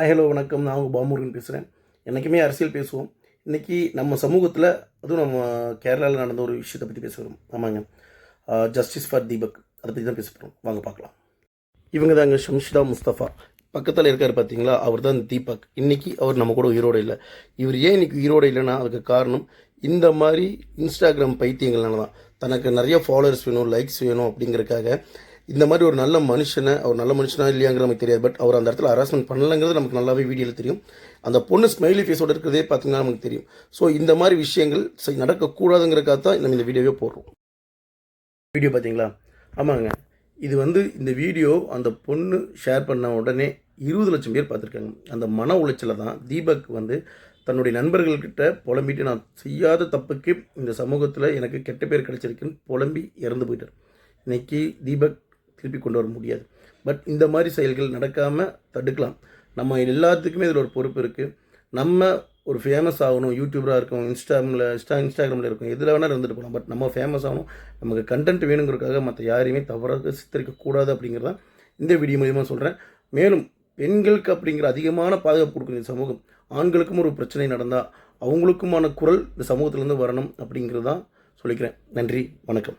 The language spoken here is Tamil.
ஹலோ வணக்கம். நான் உங்கள் பாமுருகன் பேசுகிறேன். என்றைக்குமே அரசியல் பேசுவோம். இன்றைக்கி நம்ம சமூகத்தில் அதுவும் நம்ம கேரளாவில் நடந்த ஒரு விஷயத்தை பற்றி பேசுகிறோம். ஆமாங்க, ஜஸ்டிஸ் ஃபார் தீபக் அதை பற்றி தான் பேச போகிறோம். வாங்க பார்க்கலாம். இவங்க தாங்க ஷம்ஷிதா முஸ்தஃபா. பக்கத்தில் இருக்கார் பார்த்தீங்களா, அவர் தான் தீபக். இன்றைக்கி அவர் நம்ம கூட உயிரோடு இல்லை. இவர் ஏன் இன்றைக்கி உயிரோடு இல்லைன்னா அதுக்கு காரணம் இந்த மாதிரி இன்ஸ்டாகிராம் பைத்தியங்கள்னால தான். தனக்கு நிறைய ஃபாலோவர்ஸ் வேணும், லைக்ஸ் வேணும் அப்படிங்கிறதுக்காக இந்த மாதிரி ஒரு நல்ல மனுஷனை, அவர் நல்ல மனுஷனா இல்லையாங்கிற நமக்கு தெரியாது. பட் அவர் அந்த இடத்துல ஹராஸ்மெண்ட் பண்ணலைங்கிறது நமக்கு நல்லாவே வீடியோவில் தெரியும். அந்த பொண்ணு ஸ்மைலி ஃபேஸோடு இருக்கிறதே பார்த்தீங்கன்னா நமக்கு தெரியும். ஸோ இந்த மாதிரி விஷயங்கள் நடக்கக்கூடாதுங்கிறக்காக தான் நம்ம இந்த வீடியோவே போடுறோம். வீடியோ பார்த்தீங்களா? ஆமாங்க, இது இந்த வீடியோ அந்த பொண்ணு ஷேர் பண்ண உடனே 20 லட்சம் பேர் பார்த்துருக்காங்க. அந்த மன உளைச்சலை தான் தீபக் தன்னுடைய நண்பர்கள்கிட்ட புலம்பிட்டு, நான் செய்யாத தப்புக்கு இந்த சமூகத்தில் எனக்கு கெட்ட பேர் கிடைச்சிருக்குன்னு புலம்பி இறந்து போயிட்டார். இன்றைக்கி தீபக் திருப்பி கொண்டு வர முடியாது. பட் இந்த மாதிரி செயல்கள் நடக்காமல் தடுக்கலாம். நம்ம எல்லாத்துக்குமே இதில் ஒரு பொறுப்பு இருக்குது. நம்ம ஒரு ஃபேமஸ் ஆகணும், யூடியூபராக இருக்கும், இன்ஸ்டாகிராமில் இருக்கும், எதில் வேணால் இருந்துட்டு போகலாம். பட் நம்ம ஃபேமஸ் ஆகணும், நமக்கு கண்டென்ட் வேணுங்கிறதுக்காக மற்ற யாரையுமே தவறாக சித்தரிக்கக்கூடாது அப்படிங்கிறதான் இந்த வீடியோ மூலியமாக சொல்கிறேன். மேலும் பெண்களுக்கு அப்படிங்கிற அதிகமான பாதுகாப்பு கொடுக்குற இந்த சமூகம், ஆண்களுக்கும் ஒரு பிரச்சனை நடந்தால் அவங்களுக்குமான குரல் இந்த சமூகத்திலேருந்து வரணும் அப்படிங்கிறது தான் சொல்லிக்கிறேன். நன்றி, வணக்கம்.